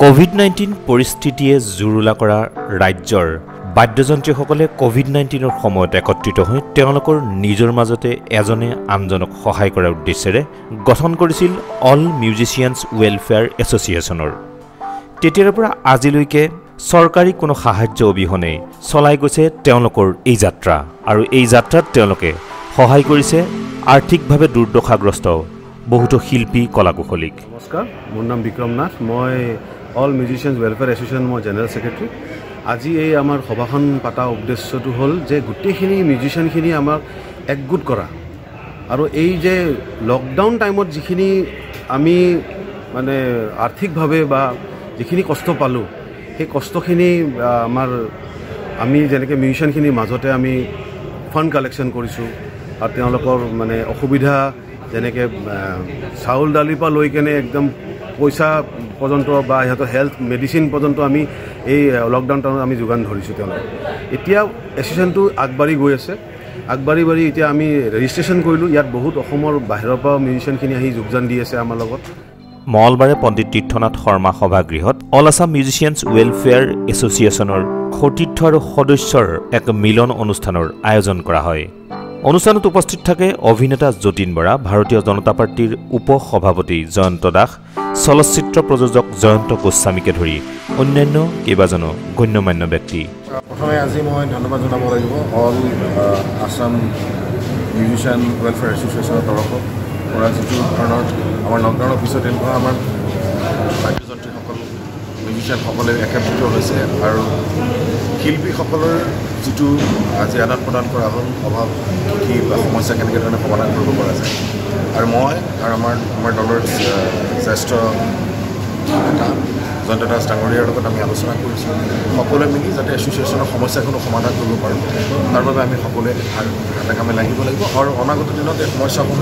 COVID-19 পৰিস্থিতিয়ে জুৰুলা কৰা ৰাজ্যৰ বাদ্যযন্ত্ৰীসকলে কোভিড-19ৰ সময়ত একত্ৰিত হৈ তেওঁলোকৰ নিজৰ মাজতে এজনে আনজনক সহায় কৰাৰ উদ্দেশ্যেৰে গঠন কৰিছিল অল মিউজিচিয়ানছ ৱেলফেয়াৰ এছ'চিয়েশ্যনৰ। তেতিয়াৰ পৰা আজিলৈকে চৰকাৰী কোনো সাহায্য অবিহনে চলাই গৈছে তেওঁলোকৰ এই যাত্ৰা, আৰু এই যাত্ৰাত তেওঁলোকে সহায় কৰিছে আৰ্থিকভাৱে দুৰ্দশাগ্ৰস্ত বহুতো শিল্পী কলাকুশলীক। নমস্কাৰ, মোৰ নাম বিক্ৰম নাথ। মই অল মিউজিচিয়ানছ ৱেলফেয়াৰ এছ'চিয়েশ্যন মই জেনেৰেল ছেক্ৰেটাৰী। আজি এই আমাৰ সভাখন পতা উদ্দেশ্যটো হ'ল যে গোটেইখিনি মিউজিচিয়ানখিনি আমাক একগোট কৰা, আৰু এই যে লকডাউন টাইমত যিখিনি আমি মানে আৰ্থিকভাৱে বা যিখিনি কষ্ট পালোঁ, সেই কষ্টখিনি আমি যেনেকৈ মিউজিচিয়ানখিনিৰ মাজতে আমি ফাণ্ড কালেকশ্যন কৰিছোঁ, আৰু তেওঁলোকৰ মানে অসুবিধা যেনেকৈ চাউল দালিৰ পৰা লৈ কেনে একদম পইচা পৰ্যন্ত বা সিহঁতৰ হেল্থ মেডিচিন পৰ্যন্ত আমি এই লকডাউন টাইমত আমি যোগান ধৰিছোঁ তেওঁলোকক। এতিয়া এছ'চিয়েশ্যনটো আগবাঢ়ি গৈ আছে, আগবাঢ়ি এতিয়া আমি ৰেজিষ্ট্ৰেশ্যন কৰিলোঁ। ইয়াত বহুত অসমৰ বাহিৰৰ পৰা মিউজিচিয়ানখিনি আহি যোগদান দি আছে আমাৰ লগত। মঙলবাৰে পণ্ডিত তীৰ্থনাথ শৰ্মা সভাগৃহত অল আছাম মিউজিচিয়ানছ ৱেলফেয়াৰ এছ'চিয়েশ্যনৰ সতীৰ্থ আৰু সদস্যৰ এক মিলন অনুষ্ঠানৰ আয়োজন কৰা হয়। অনুষ্ঠানত উপস্থিত থাকে অভিনেতা যতীন বৰা, ভাৰতীয় জনতা পাৰ্টীৰ উপ সভাপতি জয়ন্ত দাস, চলচ্চিত্ৰ প্ৰযোজক জয়ন্ত গোস্বামীকে ধৰি অন্যান্য কেইবাজনো গণ্যমান্য ব্যক্তি। প্ৰথমে আজি মই ধন্যবাদ জনাব লাগিব অল আছাম মিউজিচিয়ান ৱেলফেয়াৰ এছ'চিয়েশ্যনৰ তৰফত পৰা যিটো ধৰণৰ আমাৰ লকডাউনৰ পিছত এনেকুৱা আমাৰ বাদ্যযন্ত্ৰীসকল মিউজিচিয়ানসকলে একত্ৰিত হৈছে, আৰু শিল্পীসকলৰ যিটো আজি আদান প্ৰদান কৰা হ'ল অভাৱ কি বা সমস্যা কেনেকৈ ধৰণে সমাধান কৰিব পৰা যায়, আৰু মই আৰু আমাৰ দলৰ জ্যেষ্ঠ নেতা জয়ন্ত দাস ডাঙৰীয়াৰ লগত আমি আলোচনা কৰিছোঁ, সকলোৱে মিলি যাতে এছ'চিয়েশ্যনৰ সমস্যাসমূহ সমাধান কৰিব পাৰোঁ, তাৰ বাবে আমি সকলোৱে হাতে কামে লাগিব লাগিব, আৰু অনাগত দিনত এই সমস্যাসমূহ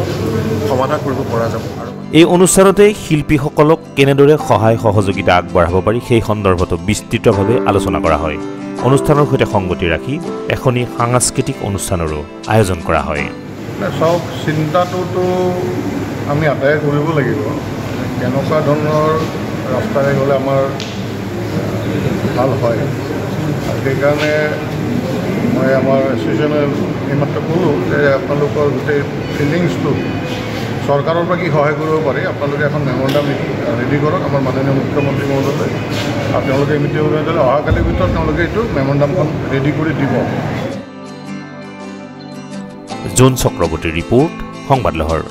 সমাধান কৰিব পৰা যাব। আৰু এই অনুষ্ঠানতে শিল্পীসকলক কেনেদৰে সহায় সহযোগিতা আগবঢ়াব পাৰি সেই সন্দৰ্ভতো বিস্তৃতভাৱে আলোচনা কৰা হয়। অনুষ্ঠানৰ সৈতে সংগতি ৰাখি এখনি সাংস্কৃতিক অনুষ্ঠানৰো আয়োজন কৰা হয়। চাওক, চিন্তাটোতো আমি আদায় কৰিব লাগিব, কেনেকুৱা ধৰণৰ ৰাস্তাৰে গ'লে আমাৰ ভাল হয়। সেইকাৰণে মই আমাৰ এছ'চিয়েশ্যনে এইমাত্ৰ ক'লোঁ যে আপোনালোকৰ গোটেই ফিলিংছটো চৰকাৰৰ পৰা কি সহায় কৰিব পাৰি, আপোনালোকে এখন মেম'ৰেণ্ডাম ৰেডি কৰক আমাৰ মাননীয় মুখ্যমন্ত্ৰী মহোদয়, আৰু তেওঁলোকে ইমিডিয়েট অনুযায়ী অহাকালিৰ ভিতৰত তেওঁলোকে এইটো মেম'ৰেণ্ডামখন ৰেডি কৰি দিব। জোন চক্ৰৱৰ্তীৰ ৰিপৰ্ট, সংবাদ লহৰ।